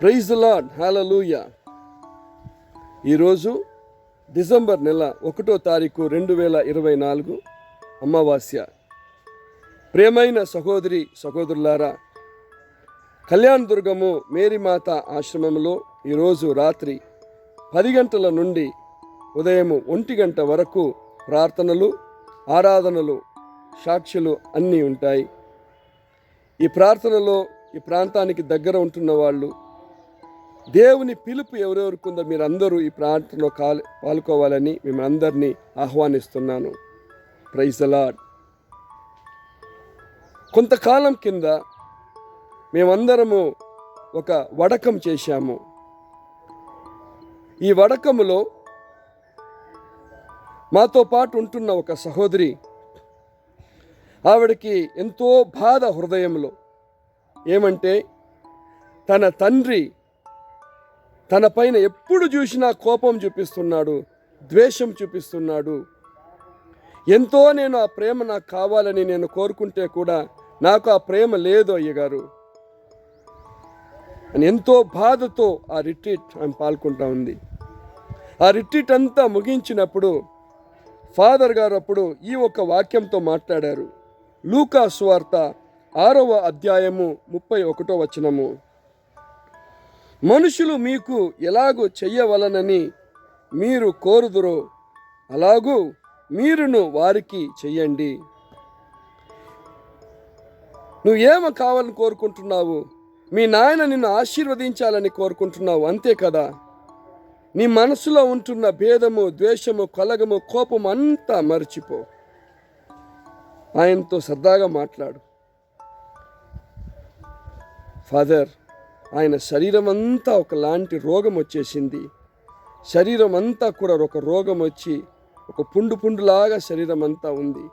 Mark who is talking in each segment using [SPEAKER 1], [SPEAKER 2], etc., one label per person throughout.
[SPEAKER 1] Praise the lord, హల్లెలూయా. ఈరోజు December నెల 1వ తారీఖు 2024 అమావాస్య. ప్రియమైన సహోదరి సహోదరులారా, కళ్యాణదుర్గము మేరీమాత ఆశ్రమంలో ఈరోజు రాత్రి 10 గంటల నుండి ఉదయం 1 గంట వరకు ప్రార్థనలు, ఆరాధనలు, సాక్షులు అన్నీ ఉంటాయి. ఈ ప్రార్థనలో ఈ ప్రాంతానికి దగ్గర ఉంటున్న వాళ్ళు, దేవుని పిలుపు ఎవరెవరికి ఉందో మీరందరూ ఈ ప్రార్థనలో పాల్గొవాలని మిమ్మల్ని అందరినీ ఆహ్వానిస్తున్నాను. Praise the lord. కొంతకాలం కింద మేమందరము ఒక వడకం చేశాము. ఈ వడకములో మాతో పాటు ఉంటున్న ఒక సహోదరి, ఆవిడకి ఎంతో బాధ హృదయంలో. ఏమంటే తన తండ్రి తన పైన ఎప్పుడు చూసినా కోపం చూపిస్తున్నాడు, ద్వేషం చూపిస్తున్నాడు. ఎంతో నేను ఆ ప్రేమ నాకు కావాలని నేను కోరుకుంటే కూడా నాకు ఆ ప్రేమ లేదు అయ్యగారు అని ఎంతో బాధతో ఆ రిట్రీట్ ఆమె పాల్గొంటా ఉంది. ఆ రిట్రీట్ అంతా ముగించినప్పుడు ఫాదర్ గారు అప్పుడు ఈ ఒక వాక్యంతో మాట్లాడారు. లూకా సువార్త 6వ అధ్యాయము 31వ వచనము. మనుషులు మీకు ఎలాగూ చెయ్యవలనని మీరు కోరుదురో అలాగూ మీరును వారికి చెయ్యండి. నువ్వేమో కావాలని కోరుకుంటున్నావు? మీ నాయన నిన్ను ఆశీర్వదించాలని కోరుకుంటున్నావు, అంతే కదా. నీ మనసులో ఉంటున్న భేదము, ద్వేషము, కలగము, కోపం అంతా మర్చిపో. ఆయనతో సరదాగా మాట్లాడు. ఫాదర్, ఆయన శరీరం అంతా ఒకలాంటి రోగం వచ్చేసింది. శరీరం అంతా కూడా ఒక రోగం వచ్చి ఒక పుండులాగా శరీరం అంతా ఉంది.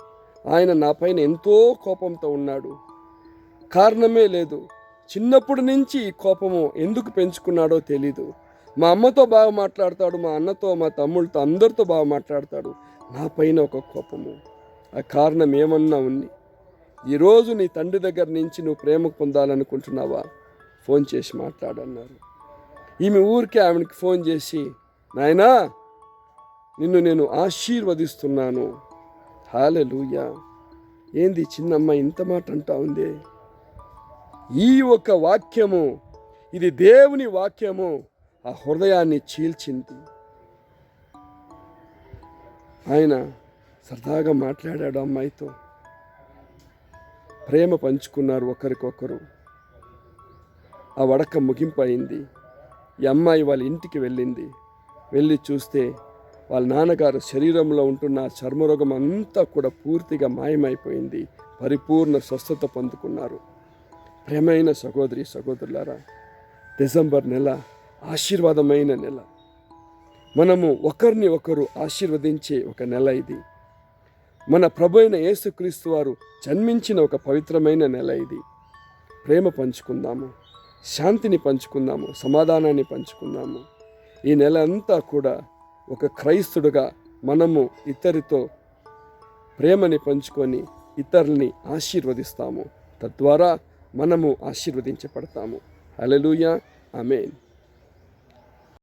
[SPEAKER 1] ఆయన నా పైన ఎంతో కోపంతో ఉన్నాడు. కారణమే లేదు. చిన్నప్పటి నుంచి ఈ కోపము ఎందుకు పెంచుకున్నాడో తెలీదు. మా అమ్మతో బాగా మాట్లాడతాడు, మా అన్నతో, మా తమ్ముళ్ళతో, అందరితో బాగా మాట్లాడతాడు. నా పైన ఒక కోపము. ఆ కారణం ఏమన్నా ఉంది. ఈరోజు నీ తండ్రి దగ్గర నుంచి నువ్వు ప్రేమ పొందాలనుకుంటున్నావా? ఫోన్ చేసి మాట్లాడన్నారు. ఈమె ఊరికే ఆమెకి ఫోన్ చేసి, నాయనా నిన్ను నేను ఆశీర్వదిస్తున్నాను. హల్లెలూయా. ఏంది చిన్నమ్మ ఇంత మాట అంటా ఉంది? ఈ ఒక వాక్యము, ఇది దేవుని వాక్యము, ఆ హృదయాన్ని చీల్చింది. ఆయన సరదాగా మాట్లాడాడు అమ్మాయితో. ప్రేమ పంచుకున్నారు ఒకరికొకరు. ఆ వడక ముగింపు అయింది. ఈ అమ్మాయి వాళ్ళ ఇంటికి వెళ్ళింది. వెళ్ళి చూస్తే వాళ్ళ నాన్నగారు శరీరంలో ఉంటున్న చర్మరోగం అంతా కూడా పూర్తిగా మాయమైపోయింది. పరిపూర్ణ స్వస్థత పొందుకున్నారు. ప్రేమైన సహోదరి సహోదరులారా, డిసెంబర్ నెల ఆశీర్వాదమైన నెల. మనము ఒకరిని ఒకరు ఆశీర్వదించే ఒక నెల ఇది. మన ప్రభు అయిన యేసుక్రీస్తు వారు జన్మించిన ఒక పవిత్రమైన నెల ఇది. ప్రేమ పంచుకుందాము, శాంతిని పంచుకుందాము, సమాధానాన్ని పంచుకుందాము. ఈ నెల అంతా కూడా ఒక క్రైస్తుడుగా మనము ఇతరితో ప్రేమని పంచుకొని ఇతరుల్ని ఆశీర్వదిస్తాము. తద్వారా మనము ఆశీర్వదించబడతాము. హల్లెలూయా, ఆమేన్.